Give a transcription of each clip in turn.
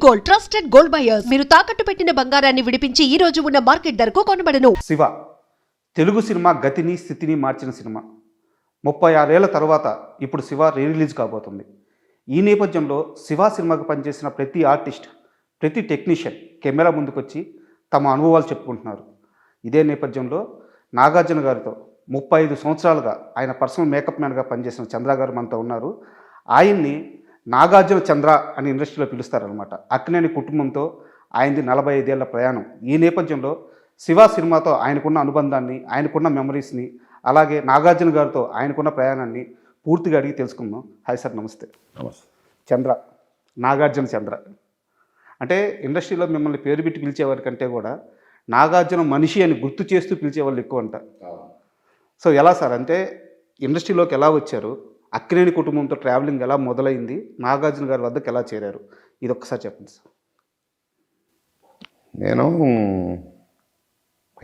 Gold trusted gold buyers మీరు తాకట్టు పెట్టిన బంగారాన్ని విడిపించి ఈ రోజు ఉన్న మార్కెట్ ధరకు కొనబడను. శివ తెలుగు సినిమా గతిని స్థితిని మార్చిన సినిమా 36 ఏళ్ల తర్వాత ఇప్పుడు శివ రిలీజ్ కాబోతుంది. ఈ నేపథ్యంలో శివ సినిమాకు పనిచేసిన ప్రతి ఆర్టిస్ట్, ప్రతి టెక్నీషియన్ కెమెరా ముందుకొచ్చి తమ అనుభవాలు చెప్పుకుంటున్నారు. ఇదే నేపథ్యంలో నాగార్జున గారితో 35 సంవత్సరాలుగా ఆయన పర్సనల్ మేకప్ మ్యాన్గా పనిచేసిన చంద్ర గారు మనతో ఉన్నారు. ఆయన్ని నాగార్జున చంద్ర అని ఇండస్ట్రీలో పిలుస్తారనమాట. అక్కినేని కుటుంబంతో ఆయనది 45 ఏళ్ల ప్రయాణం. ఈ నేపథ్యంలో శివ సినిమాతో ఆయనకున్న అనుబంధాన్ని, ఆయనకున్న మెమరీస్ని, అలాగే నాగార్జున గారితో ఆయనకున్న ప్రయాణాన్ని పూర్తిగా అడిగి తెలుసుకుందాం. హాయ్ సార్, నమస్తే. నమస్తే. చంద్ర, నాగార్జున చంద్ర అంటే ఇండస్ట్రీలో మిమ్మల్ని పేరు పెట్టి పిలిచేవారి కంటే కూడా నాగార్జున మనిషి అని గుర్తు చేస్తూ పిలిచేవాళ్ళు ఎక్కువ అంట. సో ఎలా సార్, అంటే ఇండస్ట్రీలోకి ఎలా వచ్చారు, అక్కినేని కుటుంబంతో ట్రావెలింగ్ ఎలా మొదలైంది, నాగార్జున గారి వద్దకు ఎలా చేరారు, ఇది ఒక్కసారి చెప్పండి సార్. నేను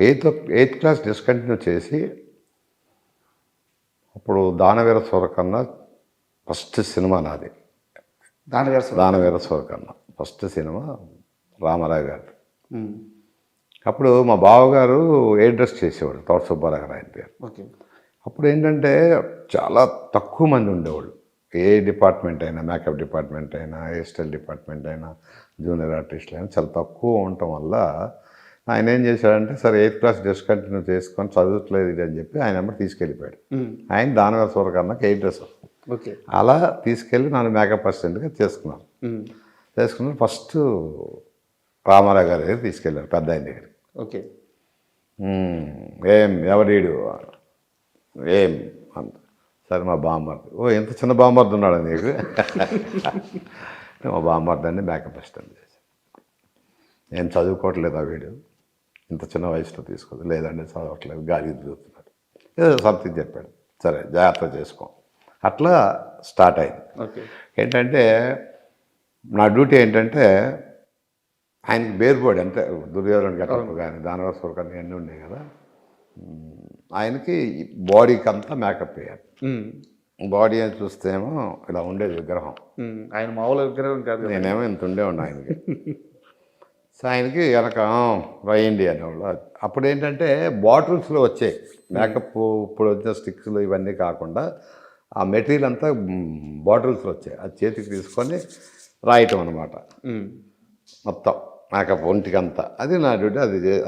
ఎయిత్ క్లాస్ డిస్కంటిన్యూ చేసి అప్పుడు దానవీర సూరకర్ణ ఫస్ట్ సినిమా నాది. దానవీర సూరకర్ణ ఫస్ట్ సినిమా రామారావు గారు. అప్పుడు మా బావగారు ఎయిర్ డ్రెస్ చేసేవాడు, తోట సుబ్బారావు గారు ఆయన పేరు. ఓకే. అప్పుడు ఏంటంటే చాలా తక్కువ మంది ఉండేవాళ్ళు. ఏ డిపార్ట్మెంట్ అయినా, మేకప్ డిపార్ట్మెంట్ అయినా, హెయిర్ స్టైల్ డిపార్ట్మెంట్ అయినా, జూనియర్ ఆర్టిస్టులు అయినా చాలా తక్కువ ఉండటం వల్ల ఆయన ఏం చేశాడంటే, సరే ఎయిత్ క్లాస్ డిస్కంటిన్యూ చేసుకొని చదువుతలేదు ఇది అని చెప్పి ఆయన అమ్మ తీసుకెళ్ళిపోయాడు. ఆయన దానవీర సూరకర్ణకి ఎయిర్ డ్రెస్. ఓకే. అలా తీసుకెళ్ళి నన్ను మేకప్ అసిస్టెంట్గా చేసుకున్నాను. ఫస్ట్ రామారావు గారి దగ్గర తీసుకెళ్ళారు, పెద్ద ఆయన దగ్గరికి. ఓకే. ఏం ఎవరీడు ఏం అంత సరే మా బామ్మర్ది. ఓ ఎంత చిన్న బామ్మర్ది ఉన్నాడు నీకు. మా బామ్మర్దాన్ని మేకప్ అసిస్టెంట్ చేశాను. నేను చదువుకోవట్లేదు వీడు, ఇంత చిన్న వయసులో తీసుకోదు. లేదండి చదవట్లేదు, గాలి తిరుగుతున్నాడు, ఏదో సంథింగ్ చెప్పాడు. సరే జాగ్రత్త చేసుకో. అట్లా స్టార్ట్ అయింది. ఓకే. ఏంటంటే నా డ్యూటీ ఏంటంటే ఆయనకి బేర్బోడి అంటే దుర్యోధన గెటప్ కానీ దానవీర సూరకర్ణ అన్నీ ఉన్నాయి కదా, ఆయనకి బాడీకి అంతా మేకప్ వేయాలి. బాడీ అని చూస్తేమో ఇలా ఉండేది విగ్రహం. ఆయన మామూలు విగ్రహం కాదు. నేనేమో ఇంత ఉండేవాడిని ఆయనకి. సో ఆయనకి వెనక రాయండి అనేవాళ్ళు. అప్పుడు ఏంటంటే బాటిల్స్లో వచ్చాయి మేకప్. ఇప్పుడు వచ్చిన స్టిక్స్లు ఇవన్నీ కాకుండా ఆ మెటీరియల్ అంతా బాటిల్స్లో వచ్చాయి. అది చేతికి తీసుకొని రాయటం అనమాట మొత్తం మేకప్ ఒంటికంతా. అది నా డ్యూటీ.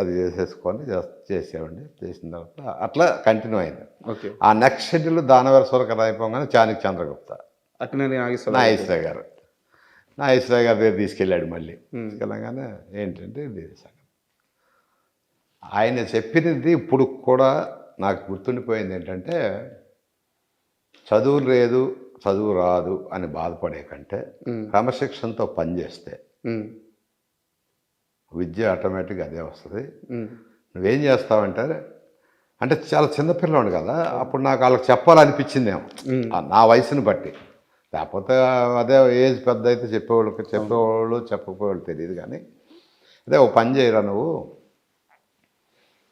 అది చేసేసుకొని చేసేవాడిని. చేసిన తర్వాత అట్లా కంటిన్యూ అయింది. ఓకే. ఆ నెక్స్ట్ షెడ్యూల్ దానవీర సూరకర్ణ అయిపోగానే చాణిక్య చంద్రగుప్త అక్కినేని నాగేశ్వరరావు గారు దగ్గర తీసుకెళ్ళాడు. మళ్ళీ తీసుకెళ్ళగానే ఏంటంటే ఇది సంగతి. ఆయన చెప్పినది ఇప్పుడు కూడా నాకు గుర్తుండిపోయింది ఏంటంటే, చదువు లేదు, చదువు రాదు అని బాధపడే కంటే క్రమశిక్షణతో పనిచేస్తే విద్య ఆటోమేటిక్గా అదే వస్తుంది. నువ్వేం చేస్తావంటే, అంటే చాలా చిన్నపిల్లవాడు కదా, అప్పుడు నాకు వాళ్ళకి చెప్పాలనిపించిందేమో నా వయసుని బట్టి. లేకపోతే అదే ఏజ్ పెద్ద అయితే చెప్పేవాళ్ళు చెప్పకపోయేవాళ్ళు తెలియదు. కానీ అదే ఓ పని చేయరా నువ్వు,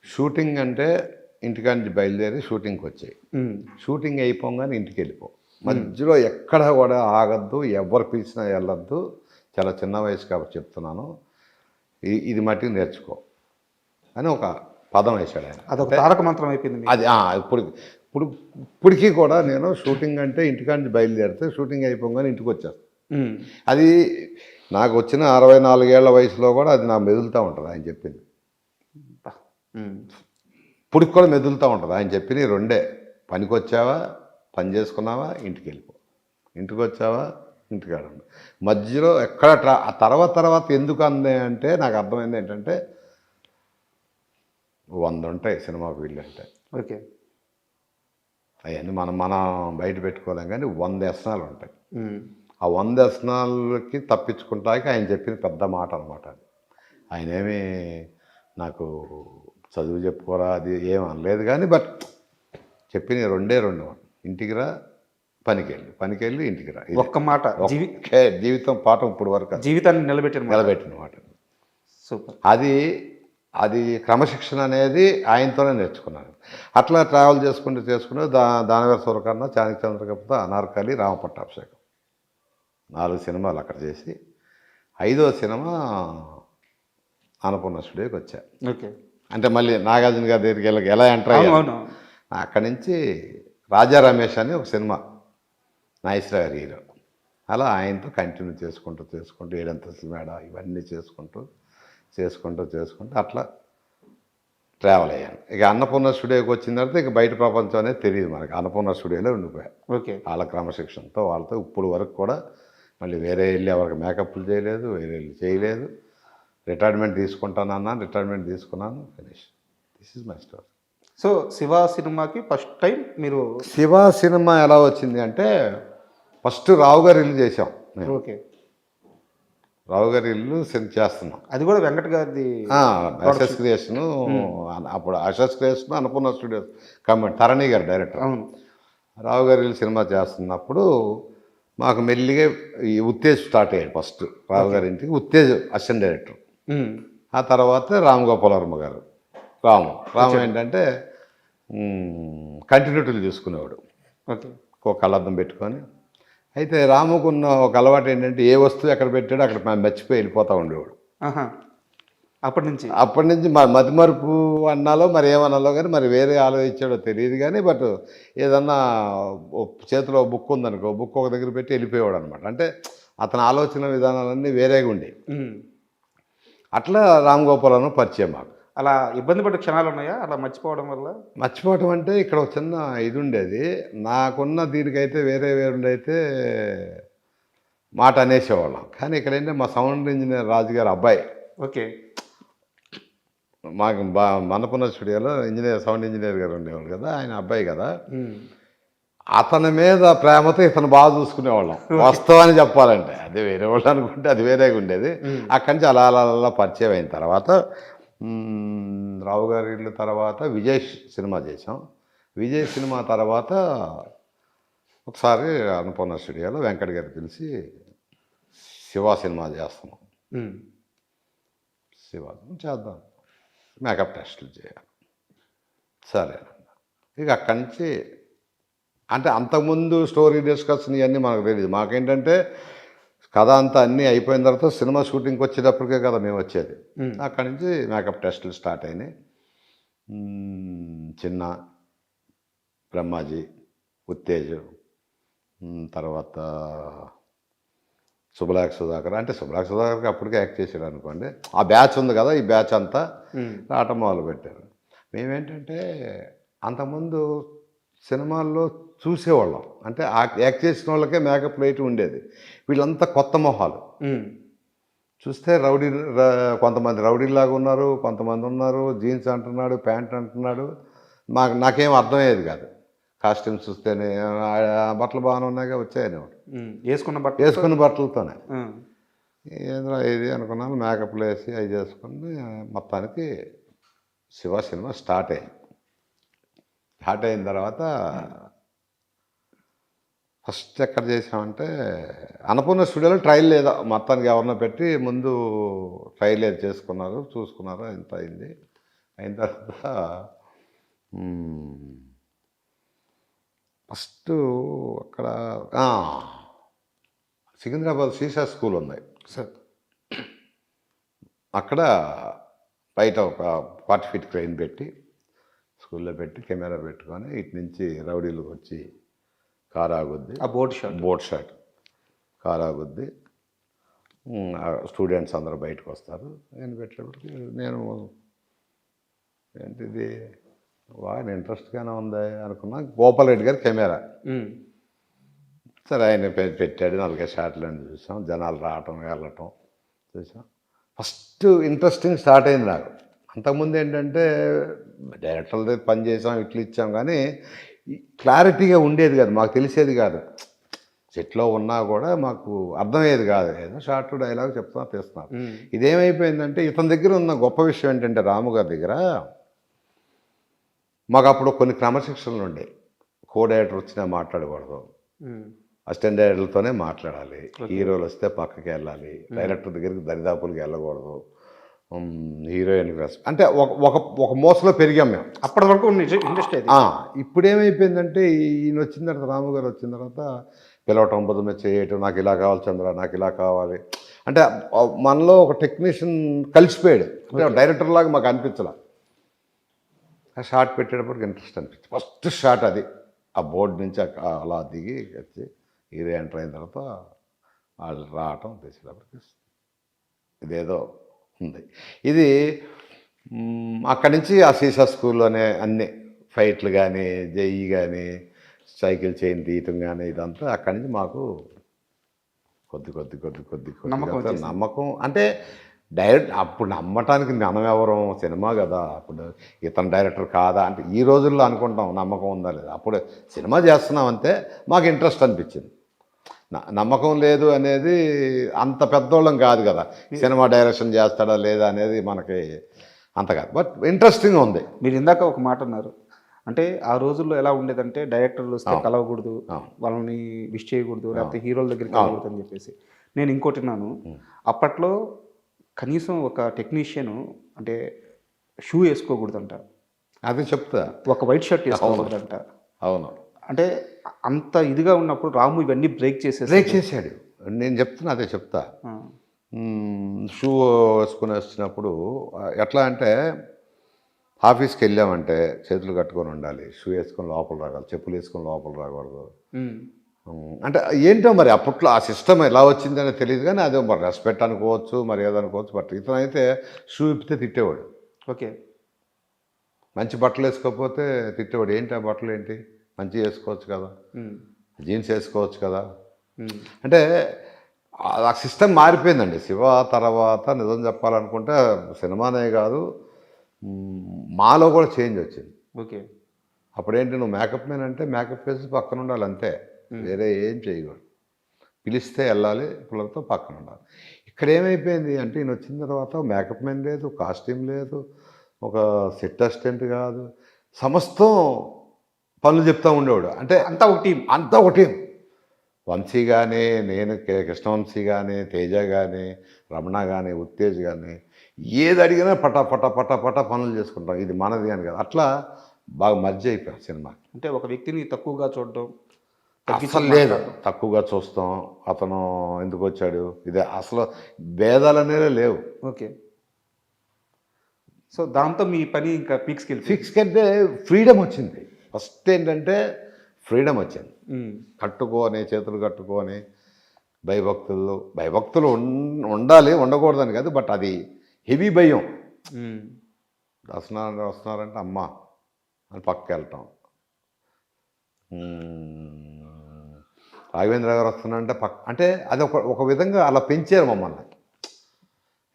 షూటింగ్ అంటే ఇంటికాడ నుంచి బయలుదేరి షూటింగ్కి వచ్చాయి. షూటింగ్ అయిపోగానే ఇంటికి వెళ్ళిపో, మధ్యలో ఎక్కడ కూడా ఆగద్దు, ఎవరు పిలిచినా వెళ్ళొద్దు. చాలా చిన్న వయసు కాబట్టి చెప్తున్నాను, ఇది మట్టికి నేర్చుకో అని ఒక పదం వేశాడు ఆయన. అదొక తారక మంత్రం అయిపోయింది అది. ఇప్పటికీ కూడా నేను షూటింగ్ అంటే ఇంటికాడ నుంచి బయలుదేరితే షూటింగ్ అయిపోగానే ఇంటికి వచ్చేస్తాను. అది నాకు వచ్చిన 64 ఏళ్ల వయసులో కూడా అది నాకు మెదులుతూ ఉంటుంది ఆయన చెప్పింది. ఇప్పటికి కూడా మెదులుతూ ఉంటుంది ఆయన చెప్పినవి రెండే: పనికి వచ్చావా, పని చేసుకున్నావా, ఇంటికి వెళ్ళిపో. ఇంటికి వచ్చావా, ఇంటికాడ ఉండు. మధ్యలో ఎక్కడ ఆ తర్వాత ఎందుకు అంది అంటే, నాకు అర్థమైంది ఏంటంటే 100 ఉంటాయి సినిమా ఫీల్డ్ అంటే. ఓకే. అవన్నీ మనం బయట పెట్టుకోలేం, కానీ 100 వ్యసనాలు ఉంటాయి. ఆ 100 వ్యసనాలకి తప్పించుకుంటాకి ఆయన చెప్పిన పెద్ద మాట అనమాట అది. ఆయన ఏమి నాకు చదువు చెప్పుకోరా అది ఏం అనలేదు, కానీ బట్ చెప్పిన రెండే రెండు: ఇంటికి రా, పనికెళ్ళి ఇంటికి రా. ఒక్క మాట జీవితం పాఠం ఇప్పుడు వరకు జీవితాన్ని నిలబెట్టిన మాట. సూపర్. అది క్రమశిక్షణ అనేది ఆయనతోనే నేర్చుకున్నాను. అట్లా ట్రావెల్ చేసుకుంటూ దానవీర సూరకర్ణ, చాణిక్య చంద్రగుప్త, అనార్కలి, రామపట్టాభిషేకం 4 సినిమాలు అక్కడ చేసి 5వ సినిమా అన్నపూర్ణ స్టూడియోకి వచ్చా. ఓకే. అంటే మళ్ళీ నాగార్జున గారి దగ్గరికి ఎలా ఎంటర్ అయ్యాను. అవును. అక్కడి నుంచి రాజా రమేష్ అని ఒక సినిమా, నాగేశ్వరరావు గారి హీరో. అలా ఆయనతో కంటిన్యూ చేసుకుంటూ 7 మేడ ఇవన్నీ చేసుకుంటూ అట్లా ట్రావెల్ అయ్యాను. ఇక అన్నపూర్ణ స్టూడియోకి వచ్చిన తర్వాత ఇక బయట ప్రపంచం అనేది తెలియదు మనకి. అన్నపూర్ణ స్టూడియోలో ఉండిపోయా. ఓకే. వాళ్ళ క్రమశిక్షణతో వాళ్ళతో ఇప్పుడు వరకు కూడా మళ్ళీ వేరే వెళ్ళి ఎవరికి మేకప్లు చేయలేదు, వేరే వెళ్ళి చేయలేదు. రిటైర్మెంట్ తీసుకుంటానన్నాను, రిటైర్మెంట్ తీసుకున్నాను, finish. This is my story. So Shiva సినిమాకి ఫస్ట్ టైం మీరు శివ సినిమా ఎలా వచ్చింది అంటే ఫస్ట్ రావు గారి ఇల్లు చేసాం. ఓకే. రావు గారి ఇల్లు చేస్తున్నాం. అది కూడా వెంకట్ గారిది అసెస్ క్రియేషను. అప్పుడు అసెస్ క్రియేషన్ అన్నపూర్ణ స్టూడియోస్ తరణి గారు డైరెక్టర్. అవును. రావు గారి ఇల్లు సినిమా చేస్తున్నప్పుడు మాకు మెల్లిగా ఈ ఉత్తేజ్ స్టార్ట్ అయ్యాడు. ఫస్ట్ రావు గారి ఇంటికి ఉత్తేజ్ అసిస్టెంట్ డైరెక్టర్. ఆ తర్వాత రామ్ గోపాల్ వర్మ గారు. రాము ఏంటంటే కంటిన్యూటీలు చూసుకునేవాడు. ఓకే. ఒక కళ్ళద్దం పెట్టుకొని. అయితే రాముకున్న ఒక అలవాటు ఏంటంటే ఏ వస్తువు ఎక్కడ పెట్టాడో అక్కడ మర్చిపోయి వెళ్ళిపోతూ ఉండేవాడు. అప్పటి నుంచి మతిమరుపు అన్నాలో మరి ఏమన్నాలో కానీ మరి వేరే ఆలోచించాడో తెలియదు కానీ బట్ ఏదన్నా చేతిలో బుక్ ఉందనుకో, బుక్ ఒక దగ్గర పెట్టి వెళ్ళిపోయేవాడు అనమాట. అంటే అతని ఆలోచన విధానాలన్నీ వేరేగా ఉండేవి. అట్లా రామ్ గోపాలను పరిచయం మాకు. అలా ఇబ్బంది పడే క్షణాలు ఉన్నాయా అలా మర్చిపోవడం వల్ల? మర్చిపోవడం అంటే ఇక్కడ ఒక చిన్న ఇది ఉండేది. నాకున్న దీనికైతే వేరే అయితే మాట అనేసేవాళ్ళం. కానీ ఇక్కడ ఏంటంటే మా సౌండ్ ఇంజనీర్ రాజుగారు అబ్బాయి. ఓకే. మాకు అన్నపూర్ణ స్టూడియోలో సౌండ్ ఇంజనీర్ గారు ఉండేవాళ్ళు కదా, ఆయన అబ్బాయి కదా. అతని మీద ప్రేమతో ఇతను బాగా చూసుకునేవాళ్ళం. వాస్తవాన్ని చెప్పాలంటే అది వేరే వాళ్ళు అనుకుంటే అది వేరేగా ఉండేది. అక్కడి నుంచి అలా అలా అలా పరిచయం అయిన తర్వాత రావు గారి ఇల్లు తర్వాత విజయ్ సినిమా చేసాం. విజయ్ సినిమా తర్వాత ఒకసారి అన్నపూర్ణ స్టూడియోలో వెంకట్ గారు పిలిచి శివ సినిమా చేస్తున్నాం, శివ చేద్దాం, మేకప్ టెస్టులు చేయాలి, సరే. ఇక అక్కడి నుంచి అంటే అంతకుముందు స్టోరీ డిస్కషన్ ఇవన్నీ మనకు తెలియదు. మాకేంటంటే కథ అంతా అన్నీ అయిపోయిన తర్వాత సినిమా షూటింగ్కి వచ్చేటప్పటికే కదా మేము వచ్చేది. అక్కడి నుంచి మేకప్ టెస్టులు స్టార్ట్ అయినాయి. చిన్న, బ్రహ్మాజీ, ఉత్తేజ్, తర్వాత శుభలాక్ సుధాకర్. అంటే శుభలాక్ సుధాకర్కి అప్పటికే యాక్ట్ చేశాడు అనుకోండి. ఆ బ్యాచ్ ఉంది కదా, ఈ బ్యాచ్ అంతా రావటం మొదలు పెట్టారు. మేమేంటంటే అంతకుముందు సినిమాల్లో చూసేవాళ్ళం. అంటే యాక్ట్ చేసిన వాళ్ళకే మేకప్ లైట్ ఉండేది. వీళ్ళంతా కొత్త మొహాలు. చూస్తే కొంతమంది రౌడీలాగా ఉన్నారు, కొంతమంది ఉన్నారు జీన్స్ అంటున్నాడు, ప్యాంట్ అంటున్నాడు. నాకేం అర్థమయ్యేది కాదు. కాస్ట్యూమ్స్ చూస్తేనే బట్టలు బాగానే ఉన్నాయిగా వచ్చాయనేవాడు. వేసుకున్న బట్టలతోనే ఏంద్రా ఇది అనుకున్నాను. మేకప్లు వేసి అవి చేసుకుని మొత్తానికి శివ సినిమా స్టార్ట్ అయింది. స్టార్ట్ అయిన తర్వాత ఫస్ట్ ఎక్కడ చేసామంటే అన్నపూర్ణ స్టూడియోలో ట్రయల్ లేదా మొత్తానికి ఎవరినో పెట్టి ముందు ట్రయల్ ఏది చూసుకున్నారు. ఇంత అయింది. అయిన తర్వాత ఫస్ట్ అక్కడ సికింద్రాబాద్ సీసా స్కూల్ ఉంది సార్. అక్కడ బయట ఒక 40 feet క్రెయిన్ పెట్టి స్కూల్లో పెట్టి కెమెరా పెట్టుకొని ఇటు నుంచి రౌడీలు వచ్చి కారు ఆగుద్ది. బోట్ షాట్ కారు ఆగుద్ది. స్టూడెంట్స్ అందరూ బయటకు వస్తారు. నేను పెట్టేటప్పటికి నేను ఏంటిది బాగా ఇంట్రెస్ట్గానే ఉంది అనుకున్నా. గోపాల్ రెడ్డి గారి కెమెరా సరే ఆయన పెట్టాడు. 4 షాట్లు అని చూసాం. జనాలు రావటం వెళ్ళటం చూసాం. ఫస్ట్ ఇంట్రెస్టింగ్ స్టార్ట్ అయింది నాకు. అంతకుముందు ఏంటంటే డైరెక్టర్ల దగ్గర పని చేసాం, ఇట్లు ఇచ్చాం, కానీ క్లారిటీగా ఉండేది కాదు, మాకు తెలిసేది కాదు. సెట్లో ఉన్నా కూడా మాకు అర్థమయ్యేది కాదు. ఏదో షార్ట్ డైలాగ్ తీస్తున్నారు. ఇదేమైపోయిందంటే ఇతని దగ్గర ఉన్న గొప్ప విషయం ఏంటంటే రాము గారి దగ్గర మాకు అప్పుడు కొన్ని క్రమశిక్షణలు ఉండే. కో డైరెక్టర్ వచ్చినా మాట్లాడకూడదు, అసిస్టెంట్ డైరెక్టర్లతోనే మాట్లాడాలి, హీరోలు వస్తే పక్కకి వెళ్ళాలి, డైరెక్టర్ దగ్గరికి దరిదాపులకి వెళ్ళకూడదు, హీరోయిన్ అంటే ఒక మోసలో పెరిగాం మేము అప్పటి వరకు ఇండస్ట్రీ. ఇప్పుడు ఏమైపోయిందంటే ఈయన వచ్చిన తర్వాత రాము గారు వచ్చిన తర్వాత పిలవటం, బుధమే చేయటం, నాకు ఇలా కావాలి చంద్ర, నాకు ఇలా కావాలి, అంటే మనలో ఒక టెక్నీషియన్ కలిసిపోయాడు, అంటే డైరెక్టర్ లాగా మాకు అనిపించలే. ఆ షాట్ పెట్టేటప్పటికి ఇంట్రెస్ట్ అనిపించింది. ఫస్ట్ షాట్ అది, ఆ బోర్డు నుంచి అలా దిగి వచ్చి హీరో ఎంటర్ అయిన తర్వాత వాళ్ళు రావటం తెచ్చేటప్పటికి ఇదేదో ఉంది. ఇది అక్కడి నుంచి ఆ సీసా స్కూల్లోనే అన్ని ఫైట్లు కానీ, జెఈ కానీ, సైకిల్ చైన్ తీయటం కానీ, ఇదంతా అక్కడి నుంచి మాకు కొద్ది నమ్మకం. అంటే డైరెక్ట్ అప్పుడు నమ్మటానికి మనం ఎవరు, సినిమా కదా, అప్పుడు ఇతను డైరెక్టర్ కాదా అంటే ఈ రోజుల్లో అనుకుంటాం నమ్మకం ఉందా లేదా. అప్పుడు సినిమా చేస్తున్నాం అంతే, మాకు ఇంట్రెస్ట్ అనిపించింది. నమ్మకం లేదు అనేది అంత పెద్దోళ్ళం కాదు కదా, సినిమా డైరెక్షన్ చేస్తాడా లేదా అనేది మనకి అంత కాదు, బట్ ఇంట్రెస్టింగ్ ఉంది. మీరు ఇందాక ఒక మాట అన్నారు, అంటే ఆ రోజుల్లో ఎలా ఉండేదంటే డైరెక్టర్లు వస్తే కలవకూడదు, వాళ్ళని విష్ చేయకూడదు, లేకపోతే హీరోల దగ్గరికి వెళ్ళకూడదు అని చెప్పేసి. నేను ఇంకోటి నాను, అప్పట్లో కనీసం ఒక టెక్నీషియన్ అంటే షూ వేసుకోకూడదంట, అది చెప్తా, ఒక వైట్ షర్ట్ వేసుకోకూడదంట. అవును, అంటే అంత ఇదిగా ఉన్నప్పుడు రాము ఇవన్నీ బ్రేక్ చేశాడు. నేను చెప్తున్నా, అదే చెప్తా. షూ వేసుకుని వచ్చినప్పుడు ఎట్లా అంటే ఆఫీస్కి వెళ్ళామంటే చేతులు కట్టుకొని ఉండాలి, షూ వేసుకొని లోపల రాగాలి, చెప్పులు వేసుకొని లోపల రాకూడదు. అంటే ఏంటో మరి అప్పట్లో ఆ సిస్టమ్ ఎలా వచ్చిందని తెలియదు, కానీ అదే మరి రెస్పెక్ట్ అనుకోవచ్చు, మరి ఏదనుకోవచ్చు. బట్ ఇతను అయితే షూ ఇప్పితే తిట్టేవాడు. ఓకే, మంచి బట్టలు వేసుకోకపోతే తిట్టేవాడు. ఏంటి ఆ బట్టలు ఏంటి, మంచిగా వేసుకోవచ్చు కదా, జీన్స్ వేసుకోవచ్చు కదా. అంటే ఆ సిస్టమ్ మారిపోయిందండి. శివ తర్వాత నిజం చెప్పాలనుకుంటే సినిమానే కాదు, మాలో కూడా చేంజ్ వచ్చింది. ఓకే, అప్పుడేంటి, నువ్వు మేకప్ మ్యాన్ అంటే మేకప్ వేసి పక్కన ఉండాలి అంతే, వేరే ఏం చేయకూడదు. పిలిస్తే వెళ్ళాలి, పిల్లలతో పక్కన ఉండాలి. ఇక్కడ ఏమైపోయింది అంటే ఈయన వచ్చిన తర్వాత మేకప్ మ్యాన్ లేదు, కాస్ట్యూమ్ లేదు, ఒక సెట్ అసిస్టెంట్ కాదు, సమస్తం పనులు చెప్తూ ఉండేవాడు. అంటే అంతా ఒక టీం. వంశీ కానీ, నేను కృష్ణవంశీ కానీ, తేజ కానీ, రమణ కానీ, ఉత్తేజ్ కానీ, ఏది అడిగినా పట పనులు చేసుకుంటాం, ఇది మనది అని కదా. అట్లా బాగా మర్జీ అయిపోయాం సినిమా. అంటే ఒక వ్యక్తిని తక్కువగా చూడడం అసలు లేదు, తక్కువగా చూస్తాం, అతను ఎందుకు వచ్చాడు, ఇదే అసలు భేదాలు అనేవి లేవు. ఓకే, సో దాంతో మీ పని ఇంకా ఫిక్స్ అంటే ఫ్రీడమ్ వచ్చింది. ఫస్ట్ ఏంటంటే ఫ్రీడమ్ వచ్చింది. కట్టుకొని, చేతులు కట్టుకొని, భయభక్తులు ఉండాలి, ఉండకూడదని కాదు, బట్ అది హెవీ భయం. వస్తున్నారంటే అమ్మ అని పక్కకి వెళ్తాం. రాఘవేంద్ర గారు వస్తున్నారంటే అంటే అది ఒక విధంగా అలా పెంచారు మమ్మల్ని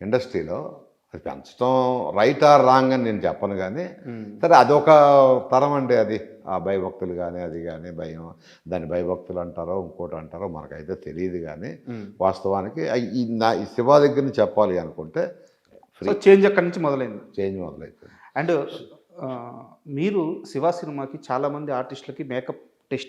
ఇండస్ట్రీలో. అది పెంచడం రైట్ ఆర్ రాంగ్ అని నేను చెప్పను, కానీ సరే అదొక తరం అండి. అది ఆ భయభక్తులు కానీ, అది కానీ భయం, దాన్ని భయభక్తులు అంటారో ఇంకోటి అంటారో మనకైతే తెలియదు. కానీ వాస్తవానికి ఈ శివ దగ్గర నుంచి చెప్పాలి అనుకుంటే చేంజ్ అక్కడి నుంచి మొదలైంది. మొదలైపోయింది. అండ్ మీరు శివ సినిమాకి చాలామంది ఆర్టిస్టులకి మేకప్ టెస్ట్